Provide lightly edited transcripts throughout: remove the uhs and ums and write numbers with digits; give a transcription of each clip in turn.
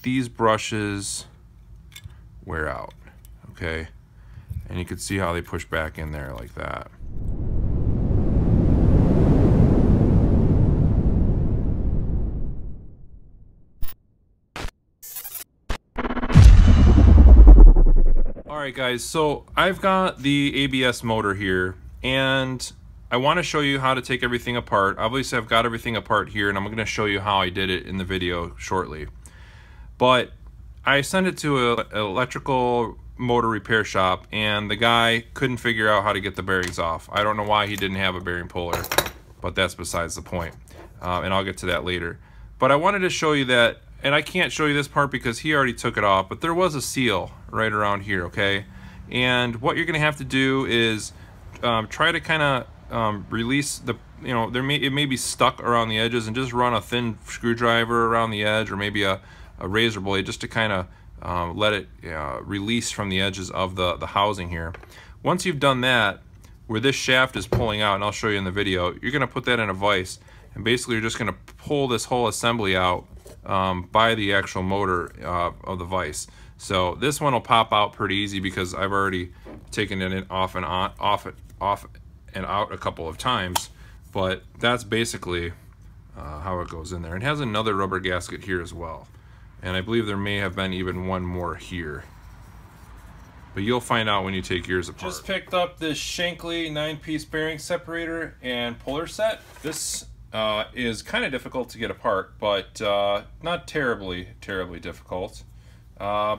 these brushes wear out, okay? And you can see how they push back in there like that. Alright guys, so I've got the ABS motor here, and I want to show you how to take everything apart. Obviously I've got everything apart here, and I'm going to show you how I did it in the video shortly. But I sent it to an electrical motor repair shop, and the guy couldn't figure out how to get the bearings off. I don't know why he didn't have a bearing puller, but that's besides the point. And I'll get to that later. But I wanted to show you that, and I can't show you this part because he already took it off, but there was a seal right around here, okay? And what you're gonna have to do is try to kind of release the, you know, it may be stuck around the edges, and just run a thin screwdriver around the edge, or maybe a razor blade, just to kind of let it release from the edges of the housing here. Once you've done that, where this shaft is pulling out, and I'll show you in the video, you're gonna put that in a vise, and basically you're just gonna pull this whole assembly out by the actual motor of the vise. So this one will pop out pretty easy because I've already taken it off and out a couple of times. But that's basically how it goes in there. It has another rubber gasket here as well, and I believe there may have been even one more here. But you'll find out when you take yours apart. Just picked up this Shankly 9-piece bearing separator and puller set. This is kind of difficult to get apart, but not terribly difficult.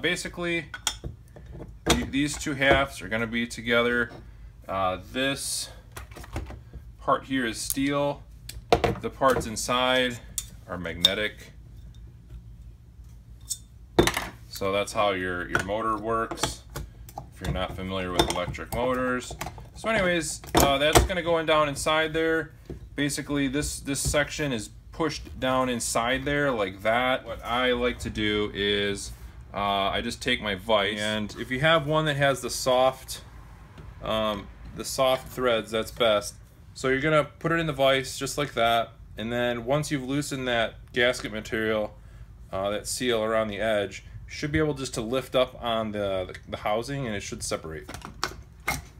Basically, these two halves are going to be together. This part here is steel. The parts inside are magnetic. So that's how your motor works, if you're not familiar with electric motors. So anyways, that's going to go down inside there. Basically, this section is pushed down inside there like that. What I like to do is I just take my vise, and if you have one that has the soft threads, that's best. So you're gonna put it in the vise just like that, and then once you've loosened that gasket material, that seal around the edge, you should be able just to lift up on the housing, and it should separate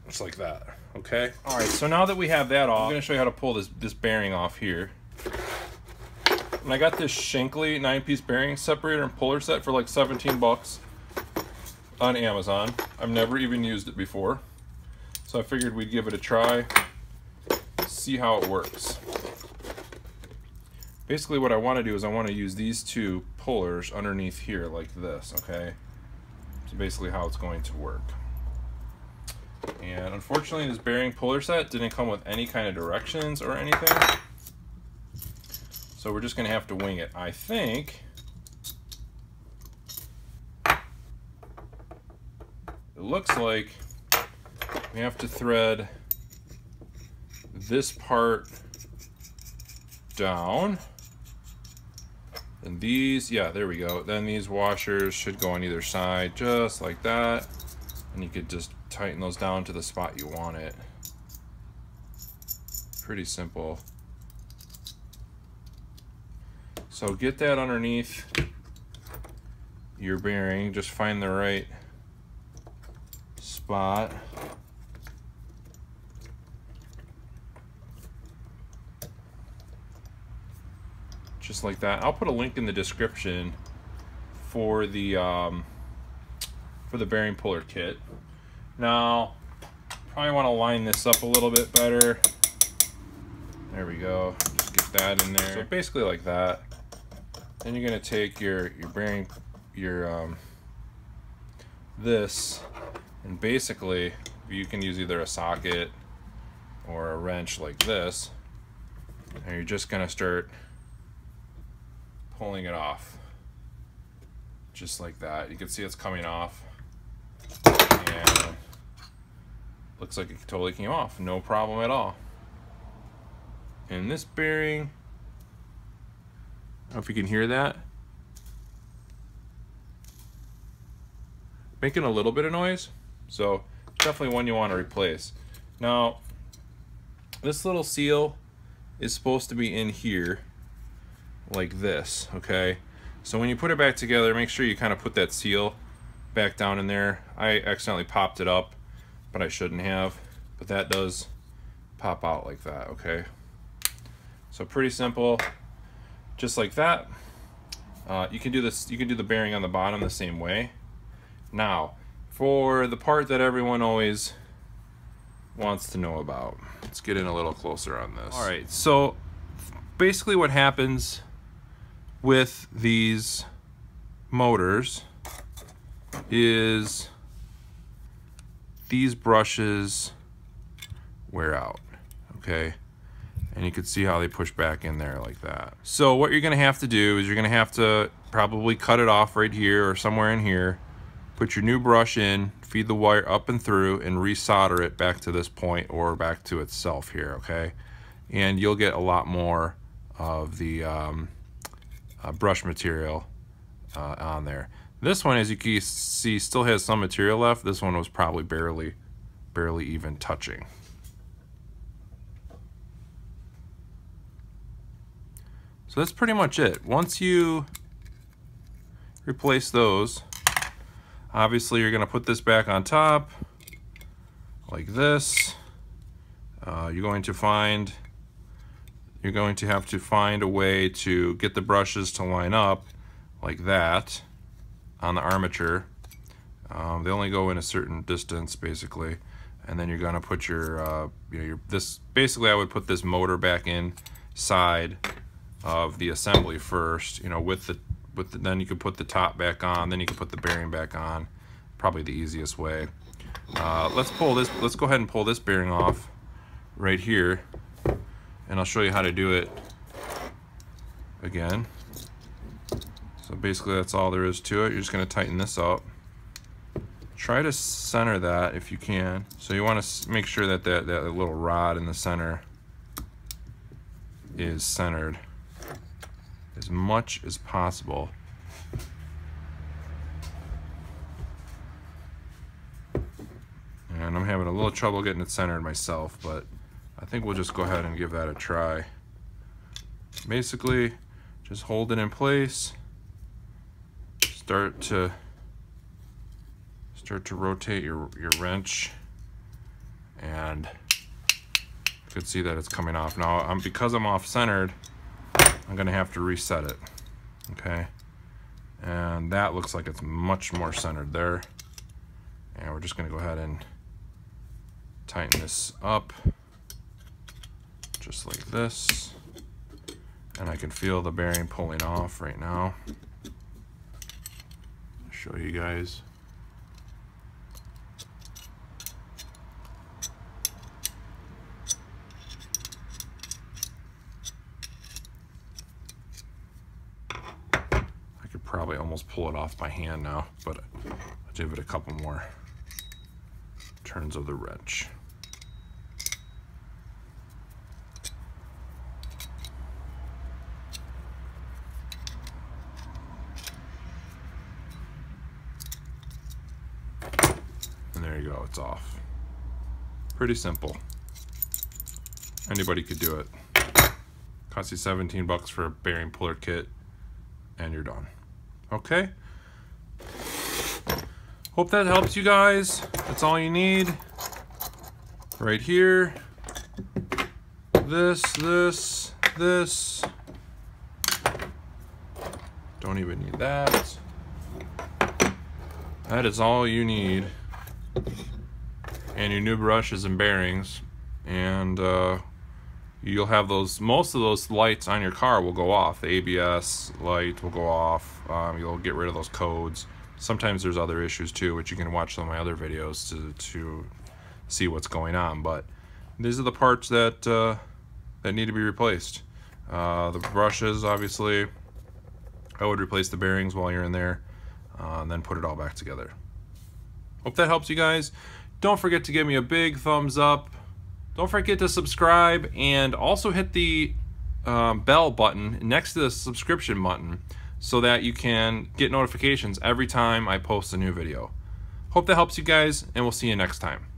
just like that. Okay. All right. So now that we have that off, I'm gonna show you how to pull this bearing off here. And I got this Shankly 9-piece bearing separator and puller set for like 17 bucks on Amazon. I've never even used it before, so I figured we'd give it a try, see how it works. Basically, what I want to do is I want to use these two pullers underneath here like this. Okay. So basically, how it's going to work. And unfortunately, this bearing puller set didn't come with any kind of directions or anything, so we're just gonna have to wing it. I think it looks like we have to thread this part down, and these, yeah, there we go. Then these washers should go on either side, just like that, and you could just tighten those down to the spot you want it. Pretty simple. So get that underneath your bearing, just find the right spot. Just like that. I'll put a link in the description for the bearing puller kit. Now, probably want to line this up a little bit better. There we go. Just get that in there. So basically like that. Then you're gonna take your bearing, this, and basically you can use either a socket or a wrench like this, and you're just gonna start pulling it off, just like that. You can see it's coming off, and looks like it totally came off, no problem at all. And this bearing, I don't know if you can hear that, making a little bit of noise, so definitely one you want to replace. Now, this little seal is supposed to be in here like this, okay? So when you put it back together, make sure you kind of put that seal back down in there. I accidentally popped it up, but I shouldn't have. But that does pop out like that, okay? So pretty simple, just like that. You can do this. You can do the bearing on the bottom the same way. Now, for the part that everyone always wants to know about, let's get in a little closer on this. All right, so basically what happens with these motors is these brushes wear out, okay? And you can see how they push back in there like that. So what you're gonna have to do is you're gonna have to probably cut it off right here or somewhere in here, put your new brush in, feed the wire up and through, and resolder it back to this point or back to itself here, okay? And you'll get a lot more of the brush material on there. This one, as you can see, still has some material left. This one was probably barely even touching. So that's pretty much it. Once you replace those, obviously you're going to put this back on top like this. You're going to have to find a way to get the brushes to line up like that on the armature. They only go in a certain distance basically, and then you're going to put your basically I would put this motor back inside of the assembly first, then you can put the top back on, then you can put the bearing back on. Probably the easiest way. Let's go ahead and pull this bearing off right here, and I'll show you how to do it again. So basically that's all there is to it. You're just going to tighten this up. Try to center that if you can. So you want to make sure that that little rod in the center is centered as much as possible. And I'm having a little trouble getting it centered myself, but I think we'll just go ahead and give that a try. Basically, just hold it in place. Start to rotate your wrench, and you can see that it's coming off. Now, because I'm off-centered, I'm gonna have to reset it, okay? And that looks like it's much more centered there. And we're just gonna go ahead and tighten this up, just like this. And I can feel the bearing pulling off right now. I'll show you guys. Probably almost pull it off by hand now, but I'll give it a couple more turns of the wrench. And there you go, it's off. Pretty simple. Anybody could do it. Costs you 17 bucks for a bearing puller kit, and you're done. Okay, hope that helps you guys. That's all you need right here. This. Don't even need that. That is all you need. And your new brushes and bearings, and you'll have most of those lights on your car will go off. The ABS light will go off. You'll get rid of those codes. Sometimes there's other issues too, which you can watch some of my other videos to see what's going on. But these are the parts that need to be replaced. The brushes, obviously, I would replace the bearings while you're in there, and then put it all back together. Hope that helps you guys. Don't forget to give me a big thumbs up. Don't forget to subscribe, and also hit the bell button next to the subscription button so that you can get notifications every time I post a new video. Hope that helps you guys, and we'll see you next time.